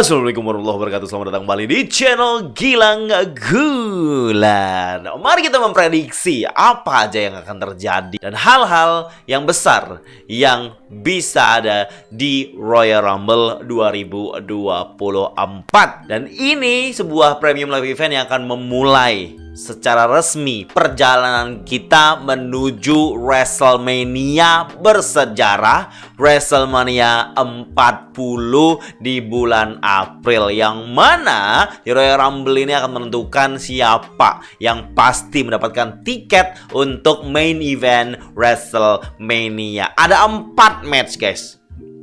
Assalamualaikum warahmatullahi wabarakatuh. Selamat datang kembali di channel Gilang Gulan. Mari kita memprediksi apa aja yang akan terjadi dan hal-hal yang besar yang bisa ada di Royal Rumble 2024. Dan ini sebuah premium live event yang akan memulai secara resmi perjalanan kita menuju WrestleMania bersejarah, WrestleMania 40 di bulan April, yang mana di Royal Rumble ini akan menentukan siapa yang pasti mendapatkan tiket untuk main event WrestleMania. Ada 4 match, guys.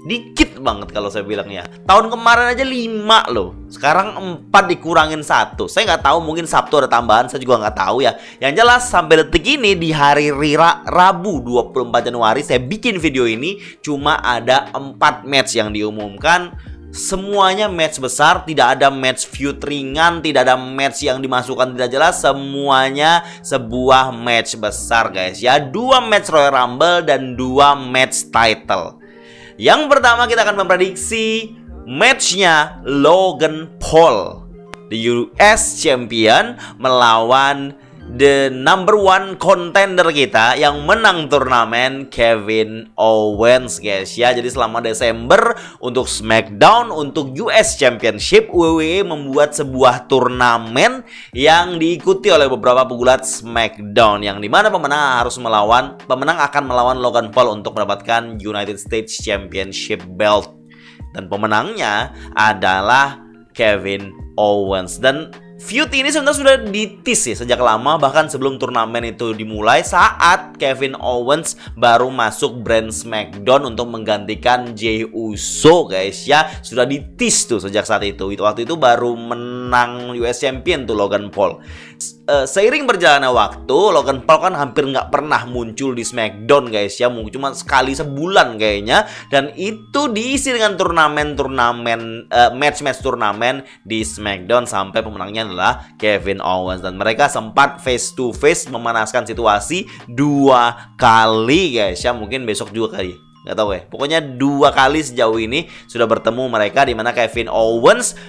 Dikit banget kalau saya bilang ya. Tahun kemarin aja 5 loh. Sekarang 4 dikurangin 1. Saya nggak tahu, mungkin Sabtu ada tambahan, saya juga nggak tahu ya. Yang jelas sampai detik ini di hari Rabu 24 Januari saya bikin video ini, cuma ada 4 match yang diumumkan. Semuanya match besar, tidak ada match feud ringan, tidak ada match yang dimasukkan tidak jelas. Semuanya sebuah match besar, guys ya. 2 match Royal Rumble dan 2 match title. Yang pertama kita akan memprediksi matchnya Logan Paul, the US Champion, melawan the number 1 contender kita yang menang turnamen, Kevin Owens, guys ya. Jadi selama Desember untuk SmackDown, untuk US Championship, WWE membuat sebuah turnamen yang diikuti oleh beberapa pegulat SmackDown, yang dimana pemenang akan melawan Logan Paul untuk mendapatkan United States Championship belt, dan pemenangnya adalah Kevin Owens. Dan feud ini sebenarnya sudah ditis ya sejak lama, bahkan sebelum turnamen itu dimulai, saat Kevin Owens baru masuk brand SmackDown untuk menggantikan Jey Uso, guys ya. Sudah ditis tuh sejak saat itu. Waktu itu baru menang US Champion tuh Logan Paul. Seiring berjalannya waktu, Logan Paul kan hampir nggak pernah muncul di SmackDown, guys ya. Mungkin cuma sekali sebulan kayaknya. Dan itu diisi dengan match-match turnamen di SmackDown, sampai pemenangnya adalah Kevin Owens. Dan mereka sempat face to face memanaskan situasi 2 kali, guys ya. Mungkin besok juga kali, nggak tahu ya. Pokoknya 2 kali sejauh ini sudah bertemu mereka, di mana Kevin Owens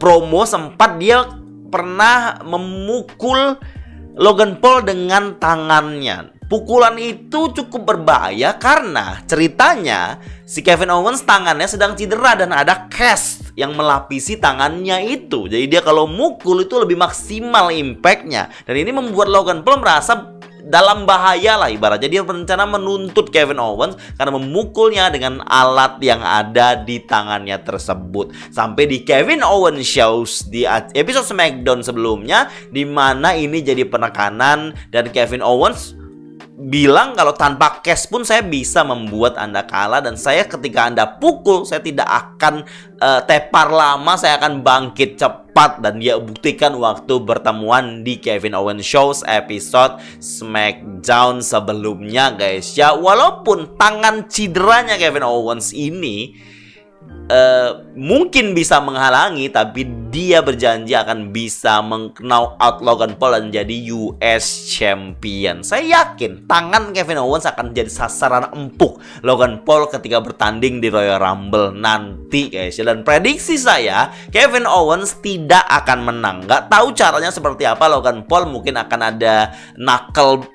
promo sempat dia pernah memukul Logan Paul dengan tangannya. Pukulan itu cukup berbahaya karena ceritanya si Kevin Owens tangannya sedang cedera dan ada cast yang melapisi tangannya itu. Jadi dia kalau mukul itu lebih maksimal impactnya. Dan ini membuat Logan Paul merasa dalam bahaya lah, ibaratnya dia berencana menuntut Kevin Owens karena memukulnya dengan alat yang ada di tangannya tersebut. Sampai di Kevin Owens shows di episode SmackDown sebelumnya, di mana ini jadi penekanan dan Kevin Owens bilang kalau tanpa cash pun saya bisa membuat Anda kalah, dan saya ketika Anda pukul saya tidak akan tepar lama, saya akan bangkit cepat. Dan dia buktikan waktu bertemuan di Kevin Owens Shows episode SmackDown sebelumnya, guys ya. Walaupun tangan cederanya Kevin Owens ini mungkin bisa menghalangi, tapi dia berjanji akan bisa knock out Logan Paul dan jadi US Champion. Saya yakin tangan Kevin Owens akan jadi sasaran empuk Logan Paul ketika bertanding di Royal Rumble nanti, guys. Dan prediksi saya, Kevin Owens tidak akan menang. Nggak tahu caranya seperti apa Logan Paul, mungkin akan ada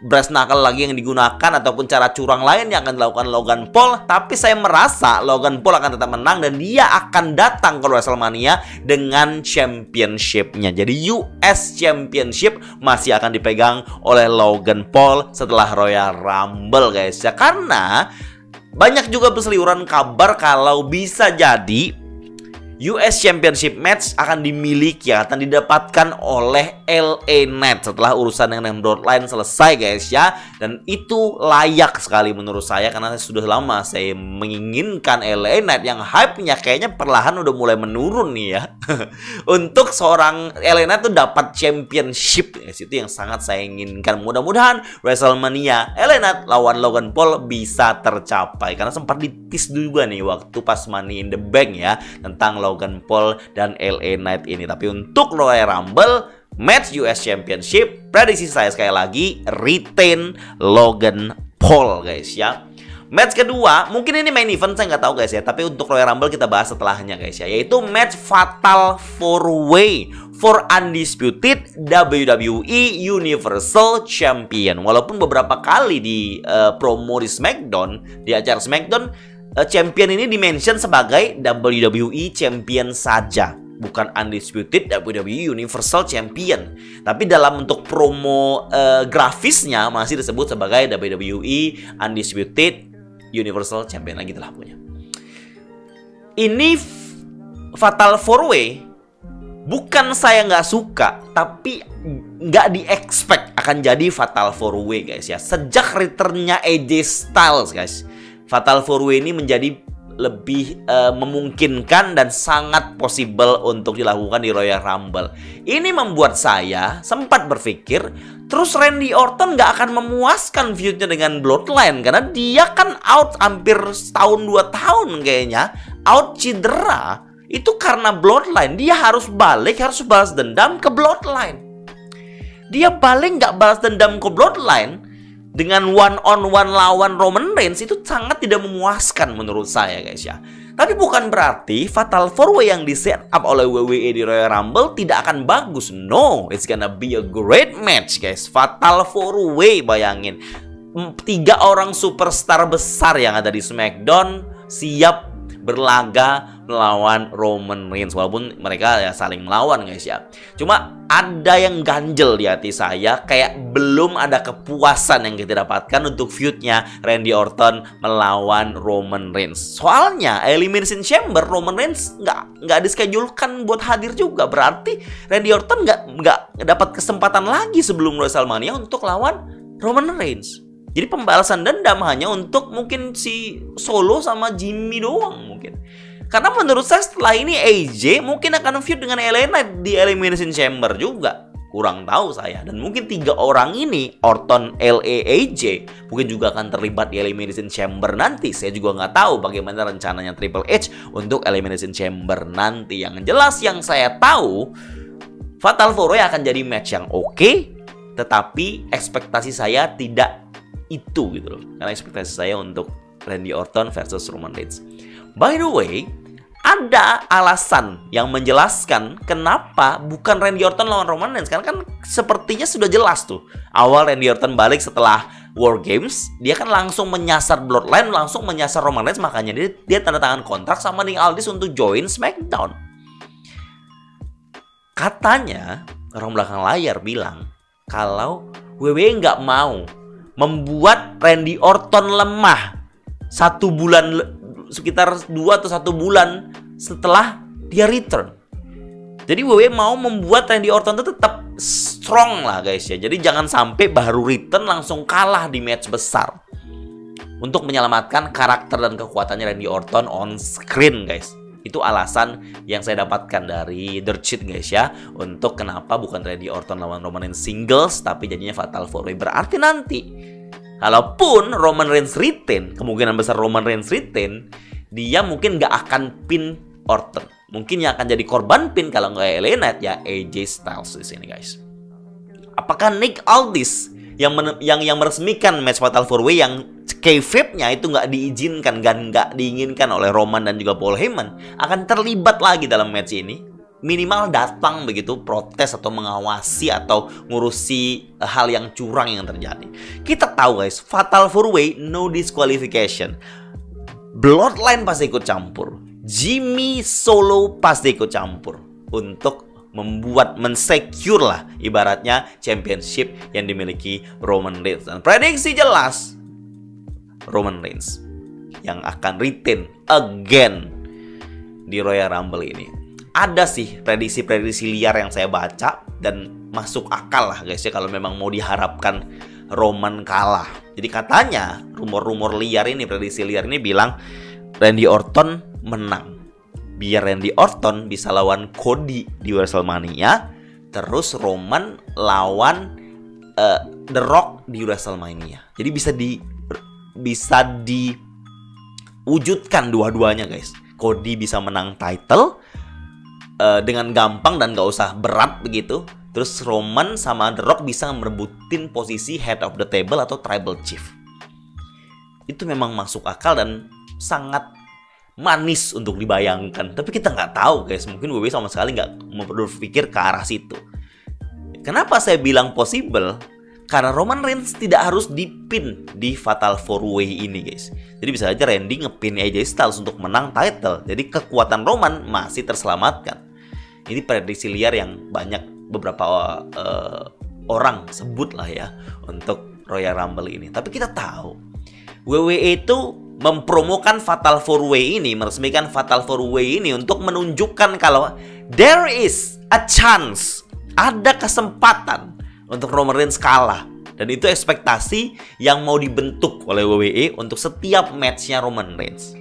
brass knuckle lagi yang digunakan, ataupun cara curang lain yang akan dilakukan Logan Paul. Tapi saya merasa Logan Paul akan tetap menang dan dia akan datang ke WrestleMania dengan championship-nya. Jadi US Championship masih akan dipegang oleh Logan Paul setelah Royal Rumble, guys ya. Karena banyak juga berseliweran kabar kalau bisa jadi US Championship match akan dimiliki, akan didapatkan oleh LA Knight setelah urusan dengan Bloodline selesai, guys ya. Dan itu layak sekali menurut saya, karena sudah lama saya menginginkan LA Knight yang hype-nya kayaknya perlahan udah mulai menurun nih ya. Untuk seorang LA Knight tuh dapat championship, guys, itu yang sangat saya inginkan. Mudah-mudahan WrestleMania LA Knight lawan Logan Paul bisa tercapai, karena sempat ditis juga nih waktu pas Money in the Bank ya, tentang Logan Paul dan LA Knight ini. Tapi untuk Royal Rumble match US Championship, prediksi saya sekali lagi retain Logan Paul, guys ya. Match kedua, mungkin ini main event, saya nggak tahu guys ya. Tapi untuk Royal Rumble kita bahas setelahnya guys ya. Yaitu match Fatal 4-Way for Undisputed WWE Universal Champion. Walaupun beberapa kali di promo di SmackDown, di acara SmackDown, champion ini dimention sebagai WWE Champion saja, bukan Undisputed WWE Universal Champion. Tapi dalam untuk promo grafisnya masih disebut sebagai WWE Undisputed Universal Champion lagi telah punya. Ini Fatal 4-Way, bukan saya nggak suka, tapi nggak di-expect akan jadi Fatal 4-Way guys ya. Sejak returnnya AJ Styles guys, Fatal 4-Way ini menjadi lebih memungkinkan dan sangat possible untuk dilakukan di Royal Rumble. Ini membuat saya sempat berpikir, terus Randy Orton nggak akan memuaskan feud-nya dengan Bloodline, karena dia kan out hampir setahun 2 tahun kayaknya, out cedera. Itu karena Bloodline, dia harus balik, harus balas dendam ke Bloodline. Dia balik nggak balas dendam ke Bloodline dengan one-on-one lawan Roman Reigns, itu sangat tidak memuaskan menurut saya guys ya. Tapi bukan berarti Fatal 4-Way yang di set up oleh WWE di Royal Rumble tidak akan bagus. No, it's gonna be a great match guys. Fatal 4-Way, bayangin, 3 orang superstar besar yang ada di SmackDown siap berlaga melawan Roman Reigns. Walaupun mereka ya saling melawan guys ya. Cuma ada yang ganjel di hati saya, kayak belum ada kepuasan yang kita dapatkan untuk feud-nya Randy Orton melawan Roman Reigns. Soalnya Elimination Chamber Roman Reigns nggak dischedule-kan buat hadir juga. Berarti Randy Orton nggak dapat kesempatan lagi sebelum WrestleMania untuk lawan Roman Reigns. Jadi pembalasan dendam hanya untuk mungkin si Solo sama Jimmy doang mungkin. Karena menurut saya setelah ini AJ mungkin akan feud dengan LA Knight di Elimination Chamber juga. Kurang tahu saya. Dan mungkin 3 orang ini, Orton, LA, AJ, mungkin juga akan terlibat di Elimination Chamber nanti. Saya juga nggak tahu bagaimana rencananya Triple H untuk Elimination Chamber nanti. Yang jelas yang saya tahu, Fatal 4-Way akan jadi match yang oke, tetapi ekspektasi saya tidak itu gitu loh. Karena ekspektasi saya untuk Randy Orton versus Roman Reigns. By the way, ada alasan yang menjelaskan kenapa bukan Randy Orton lawan Roman Reigns. Karena kan sepertinya sudah jelas tuh. Awal Randy Orton balik setelah War Games, dia kan langsung menyasar Bloodline, langsung menyasar Roman Reigns. Makanya dia tanda tangan kontrak sama Nick Aldis untuk join SmackDown. Katanya orang belakang layar bilang kalau WWE nggak mau membuat Randy Orton lemah 1 bulan, sekitar 2 atau 1 bulan setelah dia return. Jadi WWE mau membuat Randy Orton itu tetap strong lah guys ya. Jadi jangan sampai baru return langsung kalah di match besar, untuk menyelamatkan karakter dan kekuatannya Randy Orton on screen guys. Itu alasan yang saya dapatkan dari Dirt Sheet guys ya, untuk kenapa bukan Randy Orton lawan Roman Reigns singles, tapi jadinya Fatal 4-Way. Berarti nanti kalaupun Roman Reigns retain, kemungkinan besar Roman Reigns retain, dia mungkin nggak akan pin Orton. Mungkin yang akan jadi korban pin kalau nggak LA Knight ya AJ Styles di sini guys. Apakah Nick Aldis yang meresmikan match Fatal 4-Way yang kayfabe-nya itu nggak diizinkan dan nggak diinginkan oleh Roman dan juga Paul Heyman akan terlibat lagi dalam match ini? Minimal datang begitu, protes atau mengawasi atau ngurusi hal yang curang yang terjadi. Kita tahu guys, Fatal 4-Way no disqualification. Bloodline pasti ikut campur. Jimmy, Solo pasti ikut campur untuk membuat, mensecure lah ibaratnya championship yang dimiliki Roman Reigns. Dan prediksi jelas Roman Reigns yang akan retain again di Royal Rumble ini. Ada sih prediksi-prediksi liar yang saya baca dan masuk akal lah guys ya, kalau memang mau diharapkan Roman kalah. Jadi katanya rumor-rumor liar ini, prediksi liar ini bilang Randy Orton menang, biar Randy Orton bisa lawan Cody di WrestleMania, terus Roman lawan The Rock di WrestleMania. Jadi bisa diwujudkan dua-duanya guys. Cody bisa menang title dengan gampang dan gak usah berat begitu. Terus Roman sama The Rock bisa merebutin posisi head of the table atau tribal chief. itu memang masuk akal dan sangat manis untuk dibayangkan. Tapi kita nggak tahu guys, mungkin WWE sama sekali nggak mau berpikir ke arah situ. Kenapa saya bilang possible? Karena Roman Reigns tidak harus dipin di Fatal 4-Way ini guys. Jadi bisa aja Randy ngepin AJ Styles untuk menang title. Jadi kekuatan Roman masih terselamatkan. Ini prediksi liar yang banyak beberapa orang sebut lah ya untuk Royal Rumble ini. Tapi kita tahu WWE itu mempromokan Fatal 4-Way ini, meresmikan Fatal 4-Way ini untuk menunjukkan kalau there is a chance, ada kesempatan untuk Roman Reigns kalah. Dan itu ekspektasi yang mau dibentuk oleh WWE untuk setiap matchnya Roman Reigns.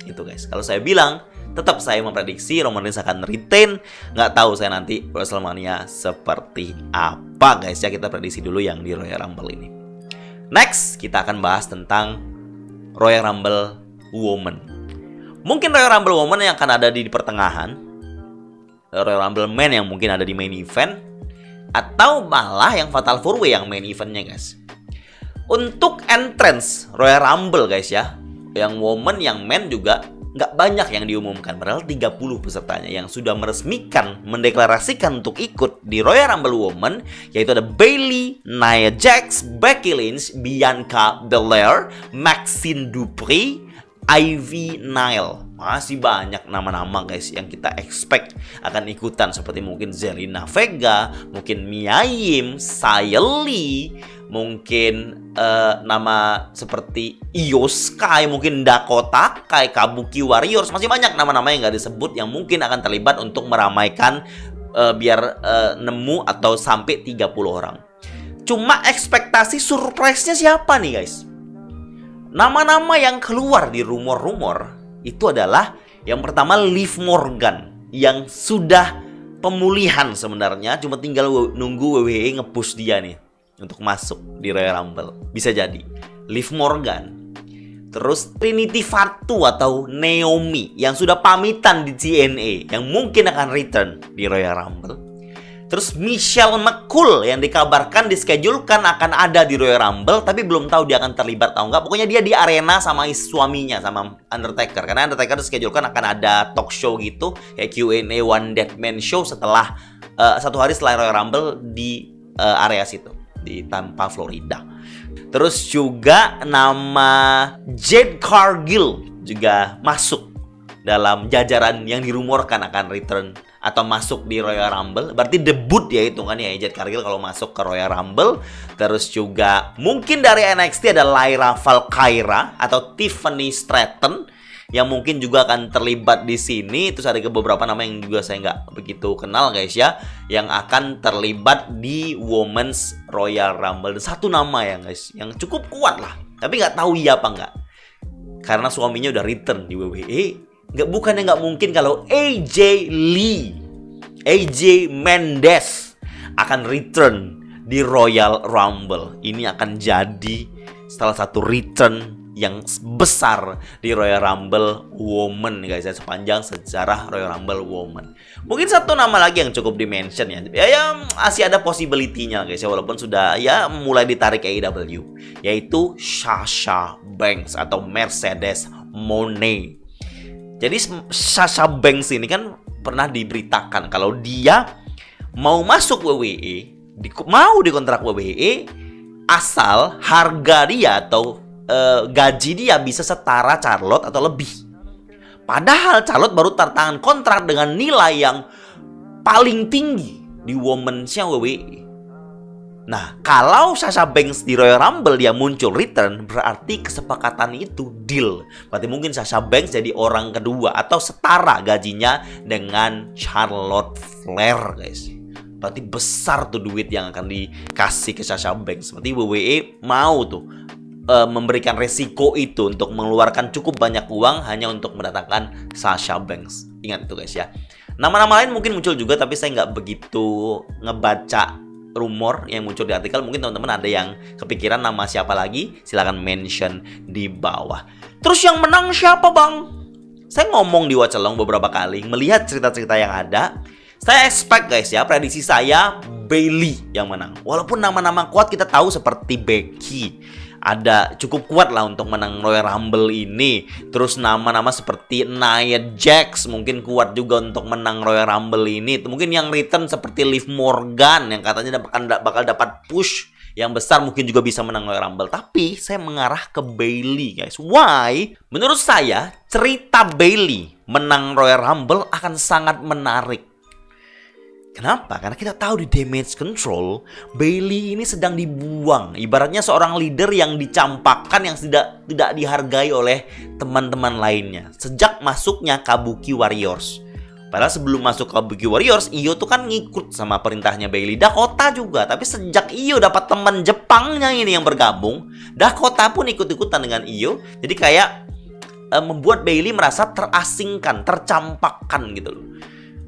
Itu guys, kalau saya bilang, tetap saya memprediksi Roman Reigns akan retain. Nggak tahu saya nanti WrestleMania seperti apa guys ya. Kita prediksi dulu yang di Royal Rumble ini. Next, kita akan bahas tentang Royal Rumble Women. Mungkin Royal Rumble Women yang akan ada di pertengahan, Royal Rumble Men yang mungkin ada di main event, atau malah yang Fatal 4-Way yang main eventnya guys. Untuk entrance Royal Rumble guys ya, yang woman, yang men juga nggak banyak yang diumumkan. Padahal 30 pesertanya yang sudah meresmikan, mendeklarasikan untuk ikut di Royal Rumble Women, yaitu ada Bayley, Nia Jax, Becky Lynch, Bianca Belair, Maxine Dupri, Ivy Nile. Masih banyak nama-nama guys yang kita expect akan ikutan, seperti mungkin Zelina Vega, mungkin Mia Yim, Xia Li, mungkin nama seperti Io Sky, mungkin Dakota Kai, Kabuki Warriors. Masih banyak nama-nama yang nggak disebut yang mungkin akan terlibat untuk meramaikan biar nemu atau sampai 30 orang. Cuma ekspektasi surprise-nya siapa nih guys? Nama-nama yang keluar di rumor-rumor itu adalah yang pertama Liv Morgan, yang sudah pemulihan sebenarnya, cuma tinggal nunggu WWE nge-push dia nih untuk masuk di Royal Rumble. Bisa jadi Liv Morgan. Terus Trinity Fatu atau Naomi yang sudah pamitan di TNA, yang mungkin akan return di Royal Rumble. Terus Michelle McCool yang dikabarkan dischedulekan akan ada di Royal Rumble, tapi belum tahu dia akan terlibat atau enggak. Pokoknya dia di arena sama suaminya, sama Undertaker. Karena Undertaker dischedulekan akan ada talk show gitu, kayak Q&A One Dead Man Show setelah 1 hari setelah Royal Rumble di area situ, di Tampa, Florida. Terus juga nama Jade Cargill juga masuk dalam jajaran yang dirumorkan akan return atau masuk di Royal Rumble. Berarti debut ya itu kan ya, Jade Cargill kalau masuk ke Royal Rumble. Terus juga mungkin dari NXT ada Lyra Valkyria atau Tiffany Stratton yang mungkin juga akan terlibat di sini. Terus ada beberapa nama yang juga saya nggak begitu kenal guys ya, yang akan terlibat di Women's Royal Rumble. Dan satu nama ya guys, yang cukup kuat lah, tapi nggak tahu iya apa nggak, karena suaminya udah return di WWE. Bukannya nggak mungkin kalau AJ Lee, AJ Mendes akan return di Royal Rumble. Ini akan jadi salah satu return yang besar di Royal Rumble Women guys ya, sepanjang sejarah Royal Rumble Women. Mungkin satu nama lagi yang cukup dimention ya, masih ada possibility-nya guys ya, walaupun sudah ya mulai ditarik AEW, yaitu Sasha Banks atau Mercedes Moné. Jadi Sasha Banks ini kan pernah diberitakan kalau dia mau masuk WWE, mau dikontrak WWE, asal harga dia atau gaji dia bisa setara Charlotte atau lebih. Padahal Charlotte baru tertangan kontrak dengan nilai yang paling tinggi di Women's-nya WWE. Nah, kalau Sasha Banks di Royal Rumble dia muncul return, berarti kesepakatan itu deal. Berarti mungkin Sasha Banks jadi orang kedua atau setara gajinya dengan Charlotte Flair guys. Berarti besar tuh duit yang akan dikasih ke Sasha Banks. Berarti WWE mau tuh memberikan resiko itu untuk mengeluarkan cukup banyak uang hanya untuk mendatangkan Sasha Banks. Ingat itu guys ya. Nama-nama lain mungkin muncul juga, tapi saya nggak begitu ngebaca rumor yang muncul di artikel. Mungkin teman-teman ada yang kepikiran nama siapa lagi, silahkan mention di bawah. Terus yang menang siapa bang? Saya ngomong di Watch Along beberapa kali, melihat cerita-cerita yang ada, saya expect guys ya, prediksi saya Bayley yang menang. Walaupun nama-nama kuat kita tahu seperti Becky, ada cukup kuat lah untuk menang Royal Rumble ini. Terus nama-nama seperti Nia Jax mungkin kuat juga untuk menang Royal Rumble ini. Mungkin yang return seperti Liv Morgan yang katanya bakal dapat push yang besar, mungkin juga bisa menang Royal Rumble. Tapi saya mengarah ke Bayley, guys. Why? Menurut saya cerita Bayley menang Royal Rumble akan sangat menarik. Kenapa? Karena kita tahu di Damage Control, Bayley ini sedang dibuang. Ibaratnya seorang leader yang dicampakkan, yang tidak dihargai oleh teman-teman lainnya. Sejak masuknya Kabuki Warriors. Padahal sebelum masuk Kabuki Warriors, Io tuh kan ngikut sama perintahnya Bayley. Dakota juga. Tapi sejak Io dapat teman Jepangnya ini yang bergabung, Dakota pun ikut-ikutan dengan Io. Jadi kayak membuat Bayley merasa terasingkan, tercampakkan gitu loh.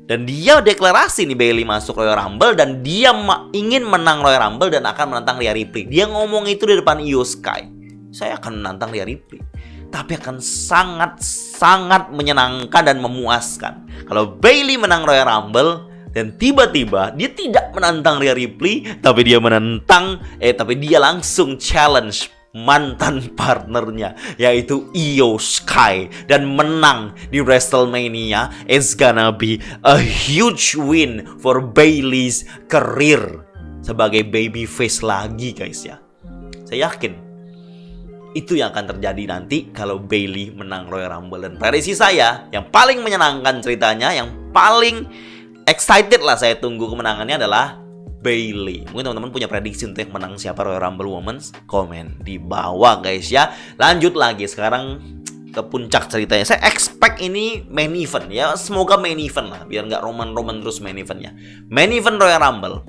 Dan dia deklarasi nih Bayley masuk Royal Rumble dan dia ingin menang Royal Rumble dan akan menantang Rhea Ripley. Dia ngomong itu di depan Io Sky. Saya akan menantang Rhea Ripley. Tapi akan sangat menyenangkan dan memuaskan kalau Bayley menang Royal Rumble dan tiba-tiba dia tidak menantang Rhea Ripley, tapi dia langsung challenge mantan partnernya yaitu Io Sky dan menang di WrestleMania. It's gonna be a huge win for Bayley's career sebagai babyface lagi, guys ya. Saya yakin itu yang akan terjadi nanti kalau Bayley menang Royal Rumble. Dan prediksi saya yang paling menyenangkan ceritanya, yang paling excited lah saya tunggu kemenangannya adalah Bayley. Mungkin teman-teman punya prediksi untuk yang menang siapa Royal Rumble Women's? Komen di bawah, guys ya. Lanjut lagi sekarang ke puncak ceritanya. Saya expect ini main event ya. Semoga main event lah, biar nggak Roman terus main eventnya. Main event Royal Rumble,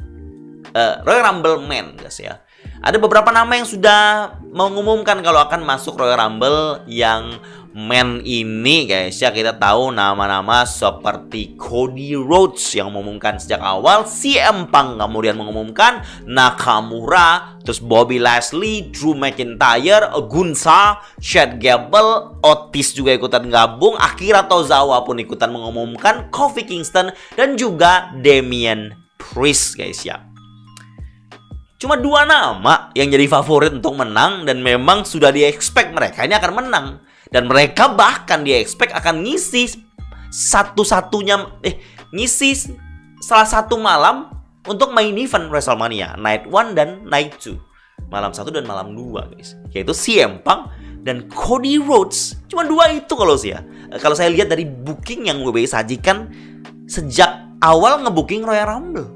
Royal Rumble Men, guys ya. Ada beberapa nama yang sudah mengumumkan kalau akan masuk Royal Rumble yang men ini, guys ya. Kita tahu nama-nama seperti Cody Rhodes yang mengumumkan sejak awal, CM Punk kemudian mengumumkan, Nakamura, terus Bobby Lashley, Drew McIntyre, Gunther, Chad Gable, Otis juga ikutan gabung, Akira Tozawa pun ikutan mengumumkan, Kofi Kingston dan juga Damian Priest, guys ya. Cuma dua nama yang jadi favorit untuk menang dan memang sudah di-expect mereka ini akan menang. Dan mereka bahkan di-expect akan ngisi salah satu malam untuk main event WrestleMania, Night 1 dan Night 2. Malam 1 dan malam 2, guys. Yaitu CM Punk dan Cody Rhodes. Cuma dua itu kalau saya lihat dari booking yang WWE sajikan sejak awal ngebooking Royal Rumble.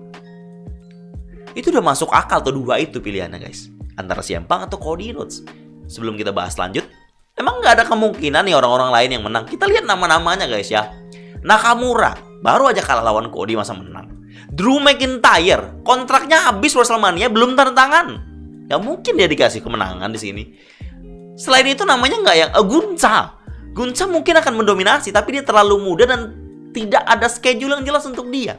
Itu udah masuk akal tuh dua itu pilihannya, guys. Antara CM Punk atau Cody Rhodes. Sebelum kita bahas lanjut, emang nggak ada kemungkinan nih orang-orang lain yang menang. Kita lihat nama-namanya, guys ya. Nakamura baru aja kalah lawan Cody, masa menang. Drew McIntyre kontraknya habis WrestleMania belum tanda tangan. Ya mungkin dia dikasih kemenangan di sini. Selain itu namanya nggak yang Gunther mungkin akan mendominasi, tapi dia terlalu muda dan tidak ada schedule yang jelas untuk dia.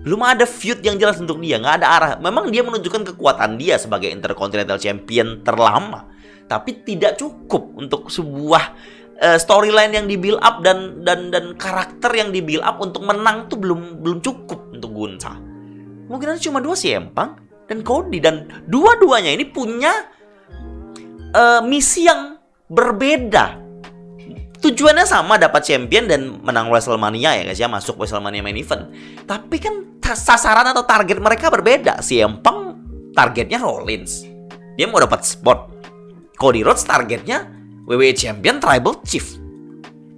Belum ada feud yang jelas untuk dia, nggak ada arah. Memang dia menunjukkan kekuatan dia sebagai Intercontinental Champion terlama, tapi tidak cukup untuk sebuah storyline yang di-build up dan karakter yang di-build up untuk menang tuh belum cukup untuk Gunther. Mungkin ada cuma dua, CM Punk dan Cody, dan dua-duanya ini punya misi yang berbeda. Tujuannya sama, dapat champion dan menang WrestleMania ya, guys ya, masuk WrestleMania main event. Tapi kan sasaran atau target mereka berbeda. CM Punk targetnya Rollins, dia mau dapat spot. Cody Rhodes targetnya WWE Champion Tribal Chief.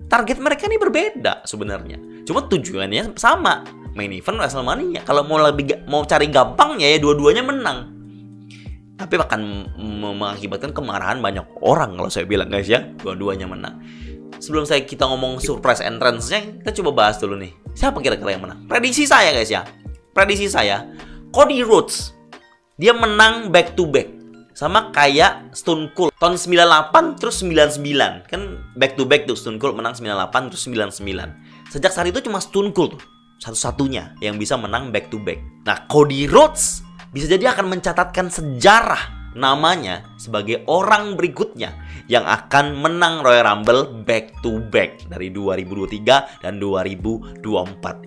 Target mereka ini berbeda sebenarnya. Cuma tujuannya sama, main event WrestleMania. Kalau mau cari gampangnya ya dua-duanya menang. Tapi akan mengakibatkan kemarahan banyak orang kalau saya bilang, guys ya, dua-duanya menang. Sebelum kita ngomong surprise entrance-nya, kita coba bahas dulu nih. Siapa kira-kira yang menang? Prediksi saya, guys ya. Prediksi saya, Cody Rhodes. Dia menang back to back. Sama kayak Stone Cold tahun 98 terus 99. Kan back to back tuh, Stone Cold menang 98 terus 99. Sejak saat itu cuma Stone Cold tuh satu-satunya yang bisa menang back to back. Nah, Cody Rhodes bisa jadi akan mencatatkan sejarah namanya sebagai orang berikutnya yang akan menang Royal Rumble back to back dari 2023 dan 2024.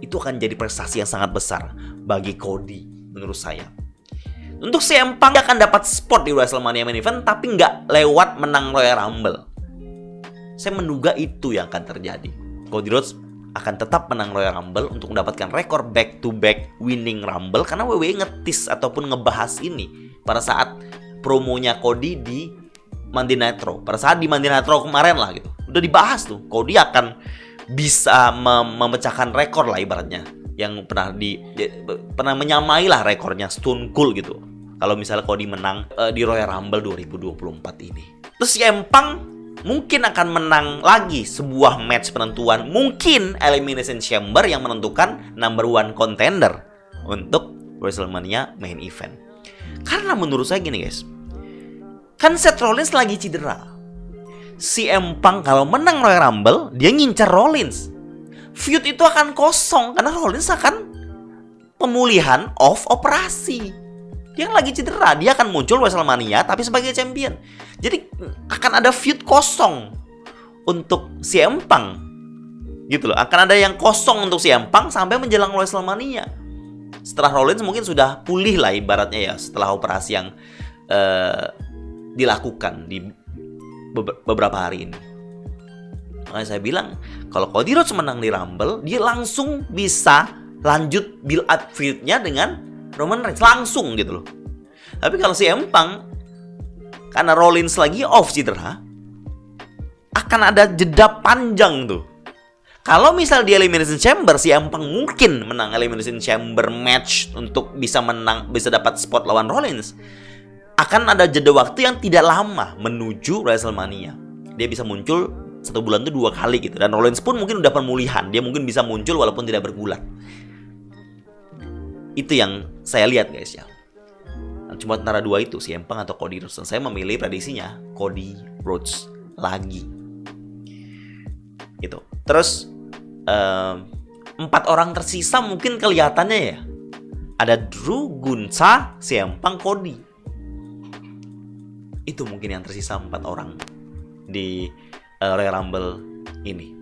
Itu akan jadi prestasi yang sangat besar bagi Cody menurut saya. Untuk CM Punk dia akan dapat spot di WrestleMania Main Event, tapi nggak lewat menang Royal Rumble. Saya menduga itu yang akan terjadi. Cody Rhodes akan tetap menang Royal Rumble untuk mendapatkan rekor back-to-back winning Rumble, karena WWE ngetis ataupun ngebahas ini pada saat promonya Cody di Monday Night Raw. Pada saat di Monday Night Raw kemarin lah gitu, udah dibahas tuh Cody akan bisa memecahkan rekor lah ibaratnya, yang pernah menyamai lah rekornya Stone Cold gitu, kalau misalnya Cody menang di Royal Rumble 2024 ini. Terus CM Punk mungkin akan menang lagi sebuah match penentuan, mungkin Elimination Chamber yang menentukan number one contender untuk WrestleMania Main Event. Karena menurut saya gini guys, kan Seth Rollins lagi cedera. CM Punk kalau menang Royal Rumble, dia ngincar Rollins. Feud itu akan kosong karena Rollins akan pemulihan of operasi. Dia lagi cedera, dia akan muncul WrestleMania tapi sebagai champion. Jadi akan ada feud kosong untuk CM Punk. Gitu loh, akan ada yang kosong untuk CM Punk sampai menjelang WrestleMania. Setelah Rollins mungkin sudah pulih lah ibaratnya ya, setelah operasi yang dilakukan di beberapa hari ini. Makanya saya bilang, kalau Cody Rhodes menang di Rumble, dia langsung bisa lanjut build up feud-nya dengan Roman Reigns langsung gitu loh. Tapi kalau CM Punk, karena Rollins lagi off cedera, akan ada jeda panjang tuh. Kalau misal di Elimination Chamber, CM Punk mungkin menang Elimination Chamber match untuk bisa dapat spot lawan Rollins. Akan ada jeda waktu yang tidak lama menuju WrestleMania. Dia bisa muncul 1 bulan tuh 2 kali gitu. Dan Rollins pun mungkin udah pemulihan, dia mungkin bisa muncul walaupun tidak bergulat. Itu yang saya lihat guys ya. Cuma antara dua itu, CM Punk atau Cody Rhodes. Dan saya memilih prediksinya Cody Rhodes lagi. Gitu. Terus 4 orang tersisa mungkin kelihatannya ya, ada Drew, Gunther, CM Punk, Cody. Itu mungkin yang tersisa 4 orang di Royal Rumble ini.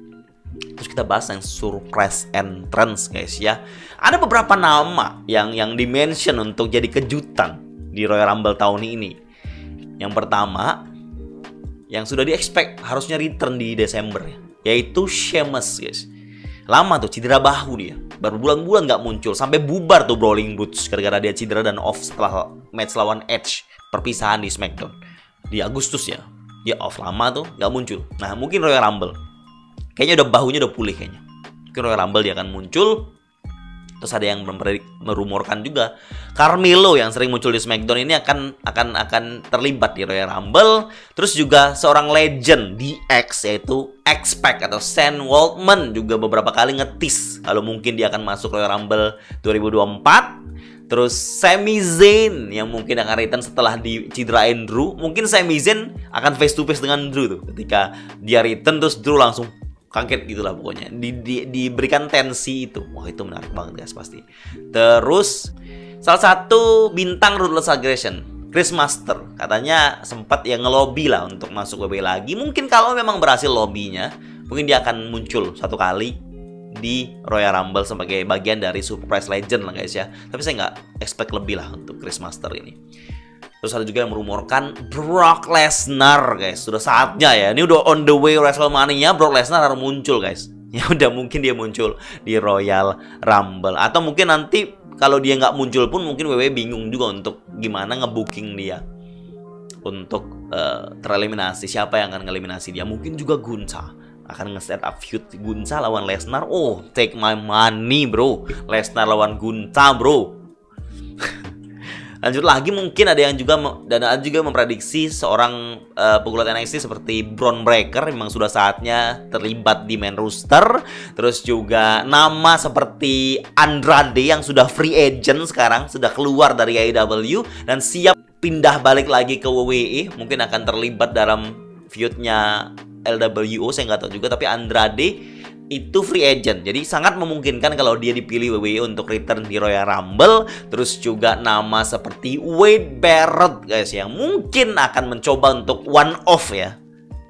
Terus kita bahas yang surprise entrance guys ya. Ada beberapa nama yang dimention untuk jadi kejutan di Royal Rumble tahun ini. Yang pertama, yang sudah di-expect harusnya return di Desember ya, yaitu Sheamus guys. Lama tuh cedera bahu dia, baru bulan-bulan gak muncul, sampai bubar tuh Brawling Brutes gara-gara dia cedera dan off setelah match lawan Edge perpisahan di SmackDown di Agustus ya. Dia off lama tuh, gak muncul. Nah mungkin Royal Rumble kayaknya bahunya udah pulih kayaknya. Mungkin Royal Rumble dia akan muncul. Terus ada yang merumorkan juga Carmelo yang sering muncul di SmackDown ini akan terlibat di Royal Rumble. Terus juga seorang legend di X, yaitu X-Pac atau Sam Waltman, juga beberapa kali ngetis kalau mungkin dia akan masuk Royal Rumble 2024. Terus Sami Zayn yang mungkin akan return setelah dicederain Drew. Mungkin Sami Zayn akan face to face dengan Drew tuh. Ketika dia return terus Drew langsung kaget gitulah pokoknya. Diberikan tensi itu. Wah, itu menarik banget guys pasti. Terus salah satu bintang Ruthless Aggression, Chris Master, katanya sempat ya ngelobi lah untuk masuk WWE lagi. Mungkin kalau memang berhasil lobbynya, mungkin dia akan muncul 1 kali di Royal Rumble sebagai bagian dari surprise legend lah guys ya. Tapi saya nggak expect lebih lah untuk Chris Master ini. Terus ada juga yang merumorkan Brock Lesnar guys. Sudah saatnya ya, ini udah on the way WrestleMania, Brock Lesnar harus muncul guys. Ya udah, mungkin dia muncul di Royal Rumble. Atau mungkin nanti kalau dia nggak muncul pun mungkin WWE bingung juga untuk gimana ngebooking dia untuk tereliminasi. Siapa yang akan ngeliminasi dia? Mungkin juga Gunther akan nge-set up feud Gunther lawan Lesnar. Oh, take my money bro, Lesnar lawan Gunther bro. Lanjut lagi, mungkin ada yang juga memprediksi seorang pegulat NXT seperti Bron Breakker memang sudah saatnya terlibat di main roster. Terus juga nama seperti Andrade yang sudah free agent sekarang, sudah keluar dari AEW dan siap pindah balik lagi ke WWE, mungkin akan terlibat dalam feud-nya LWO, saya nggak tahu juga. Tapi Andrade itu free agent, jadi sangat memungkinkan kalau dia dipilih WWE untuk return di Royal Rumble. Terus juga nama seperti Wade Barrett guys, yang mungkin akan mencoba untuk one off ya,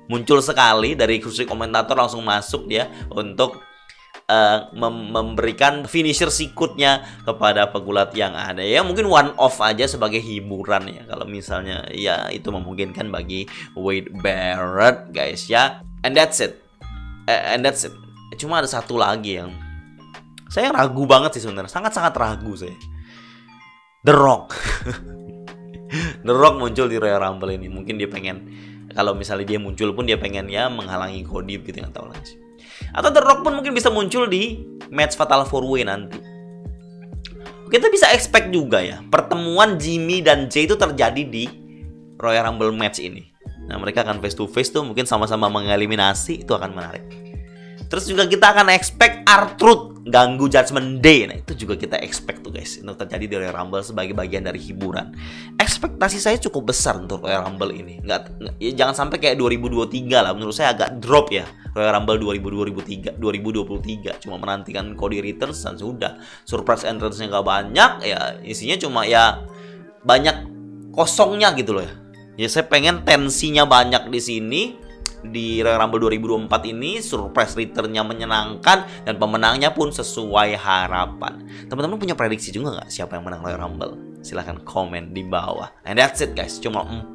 muncul sekali dari kursi komentator langsung masuk dia untuk memberikan finisher sikutnya kepada pegulat yang ada. Ya mungkin one off aja sebagai hiburan ya. Kalau misalnya ya itu memungkinkan bagi Wade Barrett guys ya. And that's it. Cuma ada satu lagi yang saya ragu banget sih sebenarnya. Sangat-sangat ragu saya. The Rock. The Rock muncul di Royal Rumble ini. Mungkin dia pengen, kalau misalnya dia muncul pun dia pengen ya menghalangi Cody gitu, yang tahu lagi sih. Atau The Rock pun mungkin bisa muncul di match Fatal 4-Way nanti. Kita bisa expect juga ya pertemuan Jimmy dan Jay itu terjadi di Royal Rumble match ini. Nah, mereka akan face to face tuh, mungkin sama-sama mengeliminasi, itu akan menarik. Terus juga kita akan expect R-Truth ganggu Judgment Day. Nah, itu juga kita expect tuh guys, untuk terjadi di Royal Rumble sebagai bagian dari hiburan. Ekspektasi saya cukup besar untuk Royal Rumble ini. Ya, jangan sampai kayak 2023 lah. Menurut saya agak drop ya Royal Rumble 2023. Cuma menantikan Cody returns dan sudah. Surprise entrance-nya gak banyak. Ya isinya cuma ya banyak kosongnya gitu loh ya. Ya saya pengen tensinya banyak di sini. Di Royal Rumble 2024 ini surprise return-nya menyenangkan dan pemenangnya pun sesuai harapan. Teman-teman punya prediksi juga nggak siapa yang menang Royal Rumble? Silahkan komen di bawah. And that's it guys, cuma 4.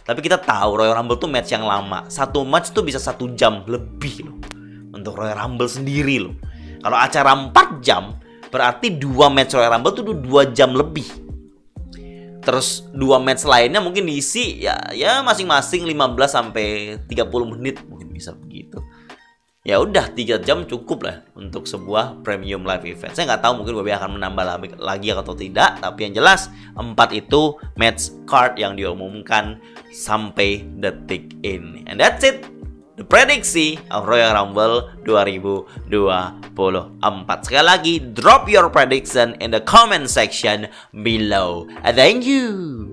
Tapi kita tahu Royal Rumble tuh match yang lama. Satu match tuh bisa 1 jam lebih loh. Untuk Royal Rumble sendiri loh. Kalau acara 4 jam, berarti 2 match Royal Rumble tuh 2 jam lebih. Terus 2 match lainnya mungkin diisi ya masing-masing 15 sampai 30 menit, mungkin bisa begitu. Ya udah 3 jam cukup lah untuk sebuah premium live event. Saya nggak tahu mungkin WWE akan menambah lagi atau tidak, tapi yang jelas 4 itu match card yang diumumkan sampai detik ini. And that's it. The prediksi of Royal Rumble 2024. Sekali lagi, drop your prediction in the comment section below. Thank you.